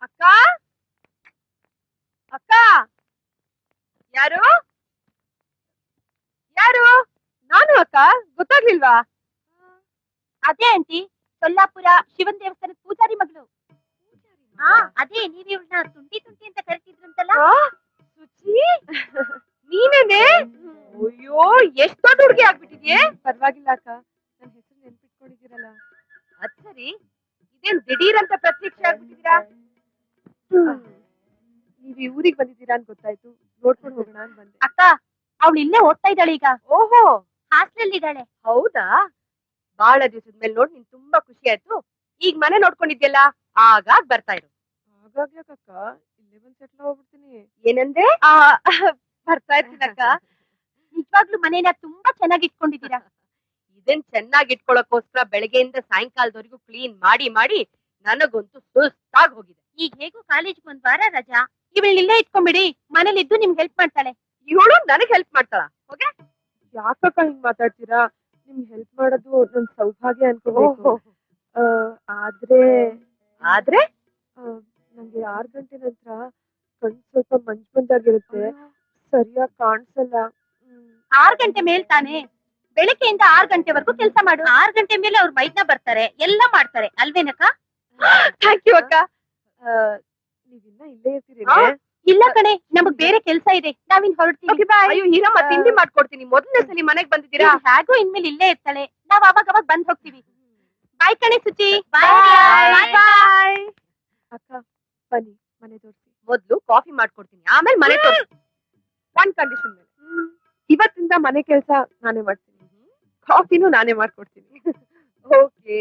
ಅಕ್ಕ ಅಕ್ಕ ಯಾರು ಯಾರು? ನಾನು ಅಕ್ಕ, ಗೊತ್ತಾಗ್ಲಿಲ್ವಾ? ಅದೇ ಆಂಟಿ, ಸೊಲ್ಲಾಪುರ ಶಿವನ್ ದೇವಸ್ಥಾನದ ಪೂಜಾರಿ ಮಗಳು. ಅದೇ ನೀವ್ ಇವ್ಳನ್ನ ತುಂಟಿ ತುಂಟಿ ಅಂತ ಕರಿತಿದ್ರಂತಲ್ಲ. ಸುಚಿ ನೀನೇನೆ? ಅಯ್ಯೋ ಎಷ್ಟ್ ದೊಡ್ಡ ಹುಡುಗಿ ಆಗ್ಬಿಟ್ಟಿದ್ಯೆ. ಪರವಾಗಿಲ್ಲ ಅಕ್ಕ, ನನ್ ಹೆಸರು ನೆನ್ಪಿಟ್ಕೊಂಡಿದ್ದೀರಲ್ಲ. ಅದ್ ಸರಿ, ಇದೇನ್ ದಿಢೀರ್ ಅಂತ ಪ್ರತ್ಯಕ್ಷ ಆಗ್ಬಿಟ್ಟಿದ್ದೀರಾ? ನೀವ್ ಈ ಊರಿಗೆ ಬಂದಿದ್ದೀರಾ ಅಂತ ಗೊತ್ತಾಯ್ತು, ನೋಡ್ಕೊಂಡು ಹೋಗೋಣ ಅಂತ ಬಂದೆ. ಅಕ್ಕ, ಅವಳು ಇಲ್ಲೇ ಓದ್ತಾ ಇದ್ದಾಳೆ ಈಗ. ಓಹೋ, ಹಾಸ್ಟೆಲ್ ಇದ್ದಾಳೆ. ಹೌದಾ? ಬಹಳ ದಿವಸದ ಮೇಲೆ ನೋಡಿ ನಿನ್ ತುಂಬಾ ಖುಷಿ ಆಯ್ತು. ಈಗ ಮನೆ ನೋಡ್ಕೊಂಡಿದ್ಯಲ್ಲ, ಆಗಾಗ ಬರ್ತಾ ಇರು. ಆಗಾಗ್ಯಾಕಕ್ಕ, ಇಲ್ಲೇ ಬಂದ್ ಸೆಟ್ಲ್ ಹೋಗ್ಬಿಡ್ತೀನಿ. ಏನಂದೆ? ಬರ್ತಾ ಇರ್ತೀನಕ್ಕ. ನಿಜವಾಗ್ಲೂ ಮನೇನ ತುಂಬಾ ಚೆನ್ನಾಗಿ ಇಟ್ಕೊಂಡಿದ್ದೀರಾ. ಇದನ್ ಚೆನ್ನಾಗಿ ಇಟ್ಕೊಳಕೋಸ್ಕರ ಬೆಳಗ್ಗೆಯಿಂದ ಸಾಯಂಕಾಲದವರೆಗೂ ಕ್ಲೀನ್ ಮಾಡಿ ಮಾಡಿ ನನಗಂತೂ ಸುಸ್ತಾಗಿ ಹೋಗಿದೆ. ಈಗ ಹೇಗೂ ಕಾಲೇಜ್ ಒಂದ್ ವಾರ ರಜಾ, ಇವಳು ಇಲ್ಲೇ ಇಟ್ಕೊಂಡ್ಬಿಡಿ, ಮನೇಲಿ ಇದ್ದು ನಿಮ್ಗೆ ಹೆಲ್ಪ್ ಮಾಡ್ತಾಳೆ. ಇವಳು ನನಗ್ ಹೆಲ್ಪ್ ಮಾಡ್ತಾಳ? ಹೋಗೆ. ಯಾಕಕ್ಕ ಹಿಂಗ್ ಮಾತಾಡ್ತೀರಾ? ನಿಮ್ಗೆ ಹೆಲ್ಪ್ ಮಾಡೋದು ನನ್ ಸೌಭಾಗ್ಯ ಅನ್ಕೋಬೇಕು. ಆದ್ರೆ ಆದ್ರೆ ನಂಗೆ 6 ಗಂಟೆ ನಂತರ ಕಣ್ ಸ್ವಲ್ಪ ಮಂಜ್ ಮಂಜಾಗಿರುತ್ತೆ, ಸರಿಯಾಗಿ ಕಾಣಿಸಲ್ಲ. 6 ಗಂಟೆ ಮೇಲ್ ತಾನೆ, ಬೆಳಗ್ಗೆಯಿಂದ 6 ಗಂಟೆವರೆಗೂ ಕೆಲಸ ಮಾಡು. 6 ಗಂಟೆ ಮೇಲೆ ಅವ್ರ ಮೈದ್ನ ಬರ್ತಾರೆ, ಎಲ್ಲ ಮಾಡ್ತಾರೆ ಅಲ್ವೇನಕ್ಕ? ಥ್ಯಾಂಕ್ ಯು ಅಕ್ಕ. ನೀವಿನ್ನ ಇಲ್ಲೇ ಇರ್ತೀರಿ? ಇಲ್ಲ ಕಣೆ, ನಮಗ್ ಬೇರೆ ಕೆಲ್ಸ ಇದೆ, ನಾವಿನ್ ಹೊರಡ್ತೀವಿ. ಅಯ್ಯೋ ಹೀರಮ್ಮ, ತಿಂಡಿ ಮಾಡ್ಕೊಡ್ತೀನಿ. ಮೊದಲನೇ ಸಲ ಮನೆಗ್ ಬಂದಿದ್ದೀರಾ? ಹೇಗೂ ಇನ್ಮೇಲೆ ಇಲ್ಲೇ ಇರ್ತಾಳೆ, ನಾವ್ ಅವಾಗ ಅವಾಗ ಬಂದ್ ಹೋಗ್ತೀವಿ. ಬಾಯ್ ಕಣೆ ಸುಚಿ. ಬಾಯ್. ಅಕ್ಕ ಬನ್ನಿ, ಮನೆ ತೋರಿಸಿ. ಮೊದ್ಲು ಕಾಫಿ ಮಾಡ್ಕೊಡ್ತೀನಿ, ಆಮೇಲೆ ಮನೆ ತೋರಿಸಿ. ಒಂದ್ ಕಂಡೀಷನ್ ಮೇಲೆ, ಇವತ್ತಿಂದ ಮನೆ ಕೆಲಸ ನಾನೇ ಮಾಡ್ತೀನಿ, ಕಾಫಿನೂ ನಾನೇ ಮಾಡ್ಕೊಡ್ತೀನಿ. ಓಕೆ.